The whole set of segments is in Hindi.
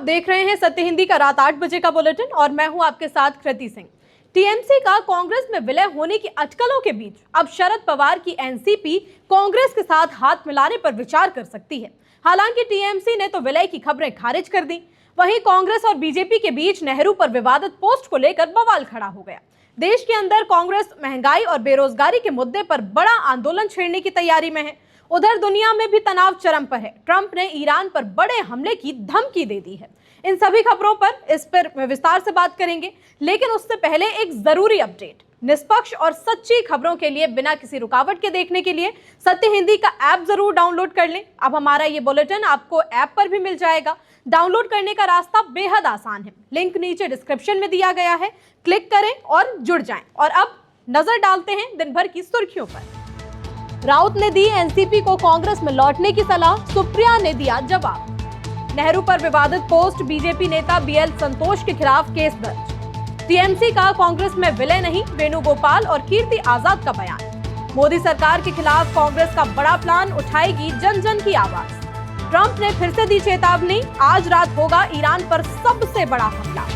देख रहे हैं सत्य हिंदी का रात 8 बजे का बुलेटिन और मैं हूं आपके साथ कृति सिंह। टीएमसी का कांग्रेस में विलय होने की अटकलों के बीच अब शरद पवार की एनसीपी कांग्रेस के साथ हाथ मिलाने पर विचार कर सकती है। हालांकि टीएमसी ने तो विलय की खबरें खारिज कर दी, वहीं कांग्रेस और बीजेपी के बीच नेहरू पर विवादित पोस्ट को लेकर बवाल खड़ा हो गया। देश के अंदर कांग्रेस महंगाई और बेरोजगारी के मुद्दे पर बड़ा आंदोलन छेड़ने की तैयारी में है। उधर दुनिया में भी तनाव चरम पर है। ट्रंप ने ईरान पर बड़े हमले की धमकी दे दी है। इन सभी खबरों पर इस पर विस्तार से बात करेंगे, लेकिन उससे पहले एक जरूरी अपडेट। निष्पक्ष और सच्ची खबरों के लिए बिना किसी रुकावट के देखने के लिए सत्य हिंदी का ऐप जरूर डाउनलोड कर लें। अब हमारा ये बुलेटिन आपको ऐप पर भी मिल जाएगा। डाउनलोड करने का रास्ता बेहद आसान है, लिंक नीचे डिस्क्रिप्शन में दिया गया है, क्लिक करें और जुड़ जाएं। और अब नजर डालते हैं दिन भर की सुर्खियों पर। राउत ने दी एनसीपी को कांग्रेस में लौटने की सलाह, सुप्रिया ने दिया जवाब। नेहरू पर विवादित पोस्ट, बीजेपी नेता बीएल संतोष के खिलाफ केस दर्ज। टीएमसी का कांग्रेस में विलय नहीं, वेणुगोपाल और कीर्ति आजाद का बयान। मोदी सरकार के खिलाफ कांग्रेस का बड़ा प्लान, उठाएगी जन जन की आवाज। ट्रंप ने फिर से दी चेतावनी, आज रात होगा ईरान पर सबसे बड़ा हमला।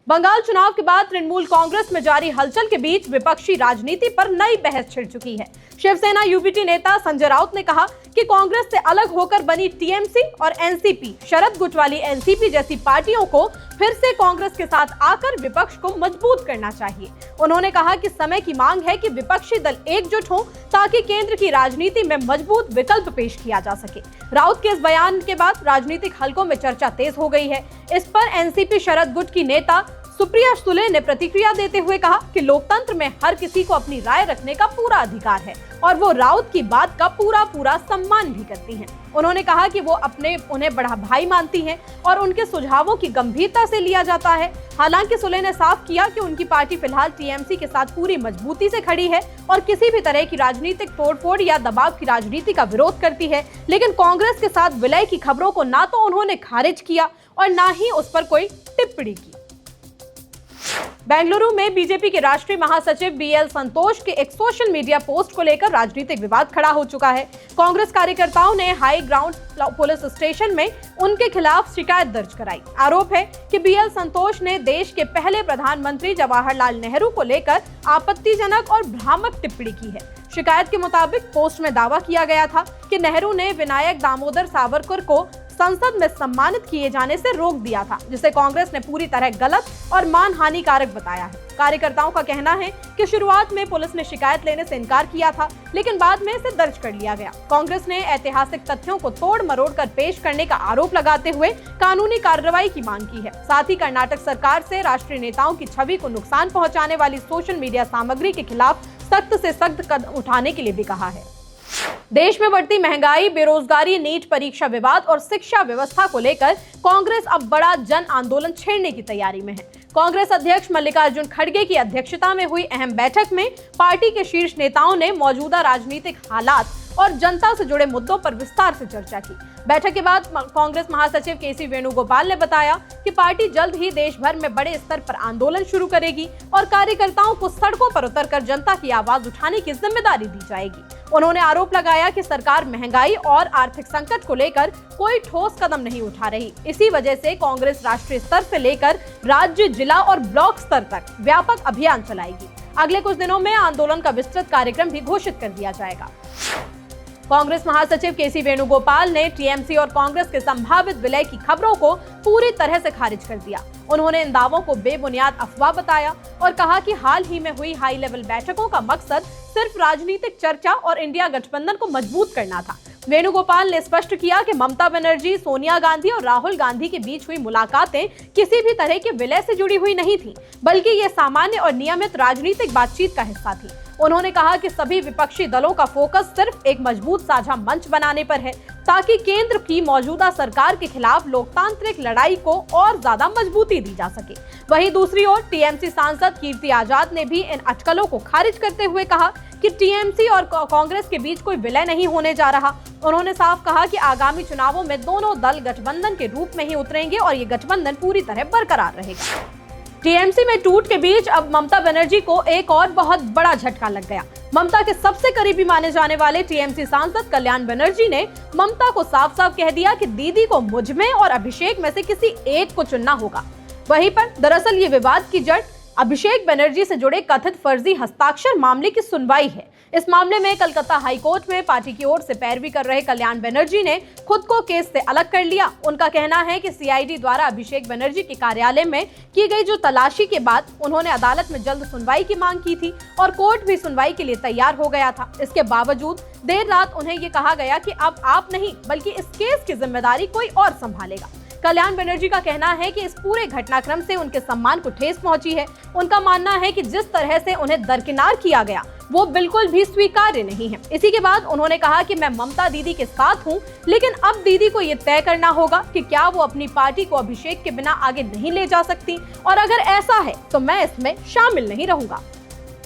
बंगाल चुनाव के बाद तृणमूल कांग्रेस में जारी हलचल के बीच विपक्षी राजनीति पर नई बहस छिड़ चुकी है। शिवसेना यूबीटी नेता संजय राउत ने कहा कि कांग्रेस से अलग होकर बनी टीएमसी और एनसीपी, शरद गुट वाली एनसीपी जैसी पार्टियों को फिर से कांग्रेस के साथ आकर विपक्ष को मजबूत करना चाहिए। उन्होंने कहा कि समय की मांग है कि विपक्षी दल एकजुट हों ताकि केंद्र की राजनीति में मजबूत विकल्प पेश किया जा सके। राउत के इस बयान के बाद राजनीतिक हलकों में चर्चा तेज हो गई है। इस पर एनसीपी शरद गुट की नेता सुप्रिया सुले ने प्रतिक्रिया देते हुए कहा कि लोकतंत्र में हर किसी को अपनी राय रखने का पूरा अधिकार है और वो राउत की बात का पूरा सम्मान भी करती हैं। उन्होंने कहा कि वो उन्हें बड़ा भाई मानती हैं और उनके सुझावों की गंभीरता से लिया जाता है। हालांकि सुले ने साफ किया कि उनकी पार्टी फिलहाल टीएमसी के साथ पूरी मजबूती से खड़ी है और किसी भी तरह की राजनीतिक तोड़फोड़ या दबाव की राजनीति का विरोध करती है। लेकिन कांग्रेस के साथ विलय की खबरों को ना तो उन्होंने खारिज किया और ना ही उस पर कोई टिप्पणी की। बेंगलुरु में बीजेपी के राष्ट्रीय महासचिव बीएल संतोष के एक सोशल मीडिया पोस्ट को लेकर राजनीतिक विवाद खड़ा हो चुका है। कांग्रेस कार्यकर्ताओं ने हाई ग्राउंड पुलिस स्टेशन में उनके खिलाफ शिकायत दर्ज कराई। आरोप है कि बीएल संतोष ने देश के पहले प्रधानमंत्री जवाहरलाल नेहरू को लेकर आपत्तिजनक और भ्रामक टिप्पणी की है। शिकायत के मुताबिक पोस्ट में दावा किया गया था कि नेहरू ने विनायक दामोदर सावरकर को संसद में सम्मानित किए जाने से रोक दिया था, जिसे कांग्रेस ने पूरी तरह गलत और मानहानिकारक बताया है। कार्यकर्ताओं का कहना है कि शुरुआत में पुलिस ने शिकायत लेने से इनकार किया था, लेकिन बाद में इसे दर्ज कर लिया गया। कांग्रेस ने ऐतिहासिक तथ्यों को तोड़ मरोड़ कर पेश करने का आरोप लगाते हुए कानूनी कार्रवाई की मांग की है। साथ ही कर्नाटक सरकार से राष्ट्रीय नेताओं की छवि को नुकसान पहुंचाने वाली सोशल मीडिया सामग्री के खिलाफ सख्त से सख्त कदम उठाने के लिए भी कहा है। देश में बढ़ती महंगाई, बेरोजगारी, नीट परीक्षा विवाद और शिक्षा व्यवस्था को लेकर कांग्रेस अब बड़ा जन आंदोलन छेड़ने की तैयारी में है। कांग्रेस अध्यक्ष मल्लिकार्जुन खड़गे की अध्यक्षता में हुई अहम बैठक में पार्टी के शीर्ष नेताओं ने मौजूदा राजनीतिक हालात और जनता से जुड़े मुद्दों पर विस्तार से चर्चा की। बैठक के बाद कांग्रेस महासचिव केसी वेणुगोपाल ने बताया कि पार्टी जल्द ही देश भर में बड़े स्तर पर आंदोलन शुरू करेगी और कार्यकर्ताओं को सड़कों पर उतरकर जनता की आवाज उठाने की जिम्मेदारी दी जाएगी। उन्होंने आरोप लगाया कि सरकार महंगाई और आर्थिक संकट को लेकर कोई ठोस कदम नहीं उठा रही। इसी वजह से कांग्रेस राष्ट्रीय स्तर से लेकर राज्य, जिला और ब्लॉक स्तर तक व्यापक अभियान चलाएगी। अगले कुछ दिनों में आंदोलन का विस्तृत कार्यक्रम भी घोषित कर दिया जाएगा। कांग्रेस महासचिव केसी वेणुगोपाल ने टीएमसी और कांग्रेस के संभावित विलय की खबरों को पूरी तरह से खारिज कर दिया। उन्होंने इन दावों को बेबुनियाद अफवाह बताया और कहा कि हाल ही में हुई हाई लेवल बैठकों का मकसद सिर्फ राजनीतिक चर्चा और इंडिया गठबंधन को मजबूत करना था। वेणुगोपाल ने स्पष्ट किया कि ममता बनर्जी, सोनिया गांधी और राहुल गांधी के बीच हुई मुलाकातें किसी भी तरह के विलय से जुड़ी हुई नहीं थी, बल्कि ये सामान्य और नियमित राजनीतिक बातचीत का हिस्सा थी। उन्होंने कहा कि सभी विपक्षी दलों का फोकस सिर्फ एक मजबूत साझा मंच बनाने पर है ताकि केंद्र की मौजूदा सरकार के खिलाफ लोकतांत्रिक लड़ाई को और ज्यादा मजबूती दी जा सके। वहीं दूसरी ओर टीएमसी सांसद कीर्ति आजाद ने भी इन अटकलों को खारिज करते हुए कहा कि टीएमसी और कांग्रेस के बीच कोई विलय नहीं होने जा रहा। उन्होंने साफ कहा कि आगामी चुनावों में दोनों दल गठबंधन के रूप में ही उतरेंगे और ये गठबंधन पूरी तरह बरकरार रहेगा। टीएमसी में टूट के बीच अब ममता बनर्जी को एक और बहुत बड़ा झटका लग गया। ममता के सबसे करीबी माने जाने वाले टीएमसी सांसद कल्याण बनर्जी ने ममता को साफ साफ कह दिया कि दीदी को मुझ में और अभिषेक में से किसी एक को चुनना होगा। वहीं पर दरअसल ये विवाद की जड़ अभिषेक बनर्जी से जुड़े कथित फर्जी हस्ताक्षर मामले की सुनवाई है। इस मामले में कलकत्ता हाईकोर्ट में पार्टी की ओर से पैरवी कर रहे कल्याण बनर्जी ने खुद को केस से अलग कर लिया। उनका कहना है कि सीआईडी द्वारा अभिषेक बनर्जी के कार्यालय में की गई जो तलाशी के बाद उन्होंने अदालत में जल्द सुनवाई की मांग की थी और कोर्ट भी सुनवाई के लिए तैयार हो गया था। इसके बावजूद देर रात उन्हें ये कहा गया कि अब आप नहीं बल्कि इस केस की जिम्मेदारी कोई और संभालेगा। कल्याण बनर्जी का कहना है कि इस पूरे घटनाक्रम से उनके सम्मान को ठेस पहुंची है। उनका मानना है कि जिस तरह से उन्हें दरकिनार किया गया वो बिल्कुल भी स्वीकार्य नहीं है। इसी के बाद उन्होंने कहा कि मैं ममता दीदी के साथ हूं, लेकिन अब दीदी को ये तय करना होगा कि क्या वो अपनी पार्टी को अभिषेक के बिना आगे नहीं ले जा सकती, और अगर ऐसा है तो मैं इसमें शामिल नहीं रहूंगा।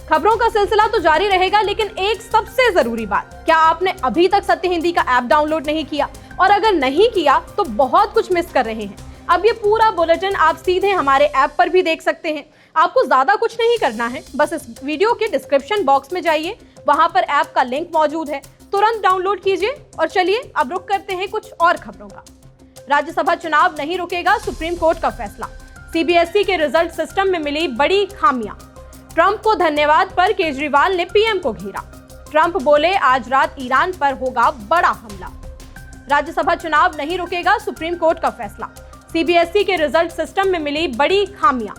खबरों का सिलसिला तो जारी रहेगा, लेकिन एक सबसे जरूरी बात, क्या आपने अभी तक सत्य हिंदी का ऐप डाउनलोड नहीं किया? और अगर नहीं किया तो बहुत कुछ मिस कर रहे हैं। अब ये पूरा बुलेटिन आप सीधे हमारे ऐप पर भी देख सकते हैं। आपको ज्यादा कुछ नहीं करना है, बस इस वीडियो के डिस्क्रिप्शन बॉक्स में जाइए, वहां पर ऐप का लिंक मौजूद है, तुरंत डाउनलोड कीजिए। और चलिए अब रुक करते हैं कुछ और खबरों का। राज्यसभा चुनाव नहीं रुकेगा, सुप्रीम कोर्ट का फैसला। सीबीएसई के रिजल्ट सिस्टम में मिली बड़ी खामियां। ट्रंप को धन्यवाद पर केजरीवाल ने पीएम को घेरा। ट्रंप बोले आज रात ईरान पर होगा बड़ा हमला। राज्यसभा चुनाव नहीं रुकेगा, सुप्रीम कोर्ट का फैसला। सीबीएसई के रिजल्ट सिस्टम में मिली बड़ी खामियां।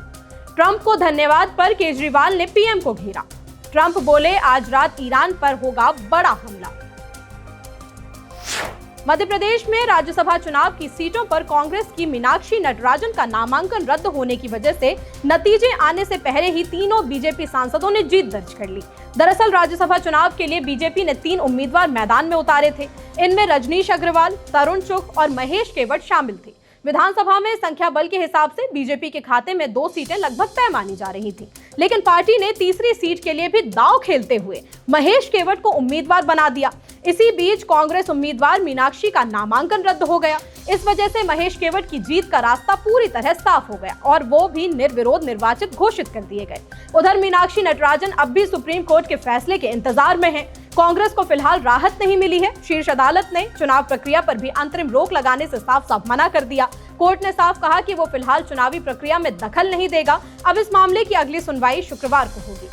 ट्रंप को धन्यवाद पर केजरीवाल ने पीएम को घेरा। ट्रंप बोले आज रात ईरान पर होगा बड़ा हमला। मध्य प्रदेश में राज्यसभा चुनाव की सीटों पर कांग्रेस की मीनाक्षी नटराजन का नामांकन रद्द होने की वजह से नतीजे आने से पहले ही तीनों बीजेपी सांसदों ने जीत दर्ज कर ली। दरअसल राज्यसभा चुनाव के लिए बीजेपी ने 3 उम्मीदवार मैदान में उतारे थे। इनमें रजनीश अग्रवाल, तरुण चुग और महेश केवट शामिल थे। विधानसभा में संख्या बल के हिसाब से बीजेपी के खाते में 2 सीटें लगभग तय मानी जा रही थी, लेकिन पार्टी ने तीसरी सीट के लिए भी दांव खेलते हुए महेश केवट को उम्मीदवार बना दिया। इसी बीच कांग्रेस उम्मीदवार मीनाक्षी का नामांकन रद्द हो गया। इस वजह से महेश केवट की जीत का रास्ता पूरी तरह साफ हो गया और वो भी निर्विरोध निर्वाचित घोषित कर दिए गए। उधर मीनाक्षी नटराजन अब भी सुप्रीम कोर्ट के फैसले के इंतजार में हैं। कांग्रेस को फिलहाल राहत नहीं मिली है। शीर्ष अदालत ने चुनाव प्रक्रिया पर भी अंतरिम रोक लगाने से साफ साफ मना कर दिया। कोर्ट ने साफ कहा कि वो फिलहाल चुनावी प्रक्रिया में दखल नहीं देगा। अब इस मामले की अगली सुनवाई शुक्रवार को होगी।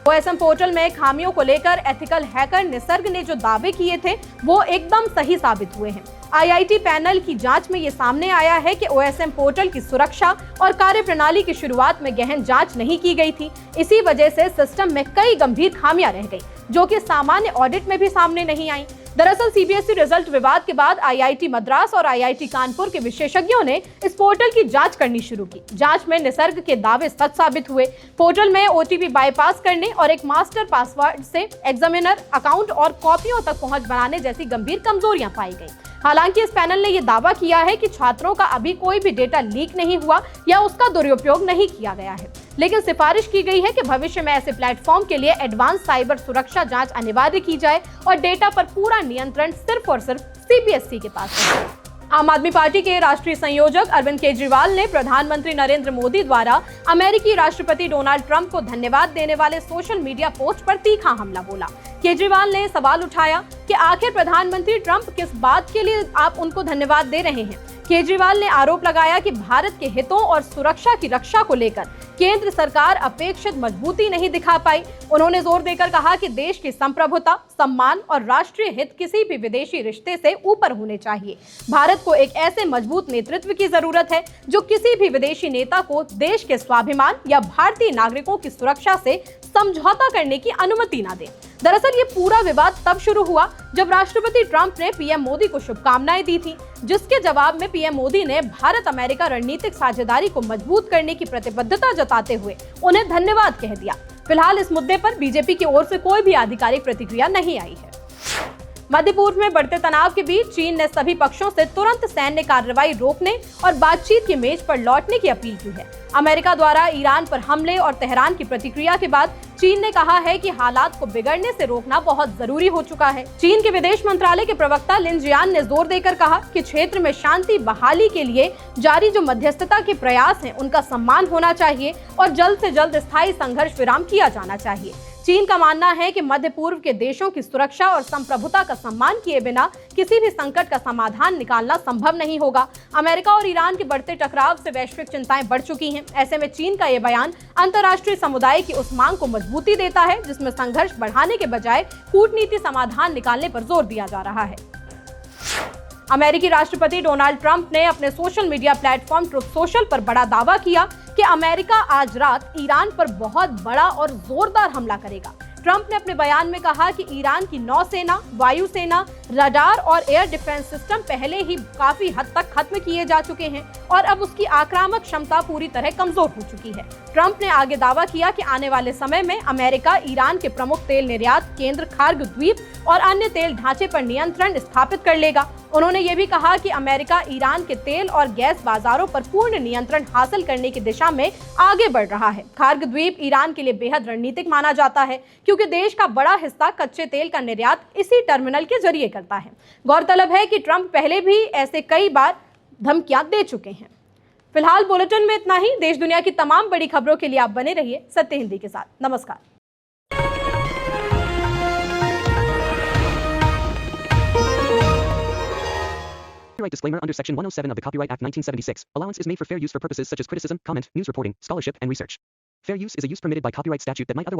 ओएसएम पोर्टल में खामियों को लेकर एथिकल हैकर निसर्ग ने जो दावे किए थे वो एकदम सही साबित हुए हैं। आईआईटी पैनल की जांच में ये सामने आया है कि ओएसएम पोर्टल की सुरक्षा और कार्यप्रणाली की शुरुआत में गहन जांच नहीं की गई थी। इसी वजह से सिस्टम में कई गंभीर खामियां रह गई, जो कि सामान्य ऑडिट में भी सामने नहीं आई। दरअसल सीबीएसई रिजल्ट विवाद के बाद आईआईटी मद्रास और आईआईटी कानपुर के विशेषज्ञों ने इस पोर्टल की जांच करनी शुरू की। जांच में निसर्ग के दावे सच साबित हुए। पोर्टल में ओटीपी बाईपास करने और एक मास्टर पासवर्ड से एग्जामिनर अकाउंट और कॉपियों तक पहुंच बनाने जैसी गंभीर कमजोरियां पाई गई। हालांकि इस पैनल ने यह दावा किया है कि छात्रों का अभी कोई भी डेटा लीक नहीं हुआ या उसका दुरुपयोग नहीं किया गया है, लेकिन सिफारिश की गई है कि भविष्य में ऐसे प्लेटफॉर्म के लिए एडवांस साइबर सुरक्षा जांच अनिवार्य की जाए और डेटा पर पूरा नियंत्रण सिर्फ और सिर्फ सीबीएसई के पास है। आम आदमी पार्टी के राष्ट्रीय संयोजक अरविंद केजरीवाल ने प्रधानमंत्री नरेंद्र मोदी द्वारा अमेरिकी राष्ट्रपति डोनाल्ड ट्रंप को धन्यवाद देने वाले सोशल मीडिया पोस्ट पर तीखा हमला बोला। केजरीवाल ने सवाल उठाया कि आखिर प्रधानमंत्री ट्रंप किस बात के लिए आप उनको धन्यवाद दे रहे हैं। केजरीवाल ने आरोप लगाया कि भारत के हितों और सुरक्षा की रक्षा को लेकर केंद्र सरकार अपेक्षित मजबूती नहीं दिखा पाई। उन्होंने जोर देकर कहा कि देश की संप्रभुता, सम्मान और राष्ट्रीय हित किसी भी विदेशी रिश्ते से ऊपर होने चाहिए। भारत को एक ऐसे मजबूत नेतृत्व की जरूरत है जो किसी भी विदेशी नेता को देश के स्वाभिमान या भारतीय नागरिकों की सुरक्षा से समझौता करने की अनुमति न दे। दरअसल ये पूरा विवाद तब शुरू हुआ जब राष्ट्रपति ट्रंप ने पीएम मोदी को शुभकामनाएं दी थी, जिसके जवाब में पीएम मोदी ने भारत अमेरिका रणनीतिक साझेदारी को मजबूत करने की प्रतिबद्धता जताते हुए उन्हें धन्यवाद कह दिया। फिलहाल इस मुद्दे पर बीजेपी की ओर से कोई भी आधिकारिक प्रतिक्रिया नहीं आई है। मध्य पूर्व में बढ़ते तनाव के बीच चीन ने सभी पक्षों से तुरंत सैन्य कार्रवाई रोकने और बातचीत की मेज पर लौटने की अपील की है। अमेरिका द्वारा ईरान पर हमले और तेहरान की प्रतिक्रिया के बाद चीन ने कहा है कि हालात को बिगड़ने से रोकना बहुत जरूरी हो चुका है। चीन के विदेश मंत्रालय के प्रवक्ता लिन जियान ने जोर देकर कहा कि क्षेत्र में शांति बहाली के लिए जारी जो मध्यस्थता के प्रयास हैं, उनका सम्मान होना चाहिए और जल्द से जल्द स्थायी संघर्ष विराम किया जाना चाहिए। चीन का मानना है कि मध्य पूर्व के देशों की सुरक्षा और संप्रभुता का सम्मान किए बिना किसी भी संकट का समाधान निकालना संभव नहीं होगा। अमेरिका और ईरान के बढ़ते टकराव से वैश्विक चिंताएं बढ़ चुकी हैं। ऐसे में चीन का ये बयान अंतर्राष्ट्रीय समुदाय की उस मांग को मजबूती देता है जिसमें संघर्ष बढ़ाने के बजाय कूटनीति समाधान निकालने पर जोर दिया जा रहा है। अमेरिकी राष्ट्रपति डोनाल्ड ट्रंप ने अपने social media platform truth social पर बड़ा दावा किया कि अमेरिका आज रात ईरान पर बहुत बड़ा और जोरदार हमला करेगा। ट्रंप ने अपने बयान में कहा कि ईरान की नौसेना, वायुसेना, रडार और एयर डिफेंस सिस्टम पहले ही काफी हद तक खत्म किए जा चुके हैं और अब उसकी आक्रामक क्षमता पूरी तरह कमजोर हो चुकी है। ट्रंप ने आगे दावा किया कि आने वाले समय में अमेरिका ईरान के प्रमुख तेल निर्यात केंद्र खार्ग द्वीप और अन्य तेल ढांचे पर नियंत्रण स्थापित कर लेगा। उन्होंने ये भी कहा कि अमेरिका ईरान के तेल और गैस बाजारों पर पूर्ण नियंत्रण हासिल करने की दिशा में आगे बढ़ रहा है। खार्ग द्वीप ईरान के लिए बेहद रणनीतिक माना जाता है क्योंकि देश का बड़ा हिस्सा कच्चे तेल का निर्यात इसी टर्मिनल के जरिए करता है। गौरतलब है कि ट्रंप पहले भी ऐसे कई बार धमकियां दे चुके हैं। फिलहाल बुलेटिन में इतना ही। देश दुनिया की तमाम बड़ी खबरों के लिए आप बने रहिए सत्य हिंदी के साथ। नमस्कार। Copyright disclaimer under Section 107 of the Copyright Act 1976. Allowance is made for fair use for purposes such as criticism, comment, news reporting, scholarship, and research. Fair use is a use permitted by copyright statute that might otherwise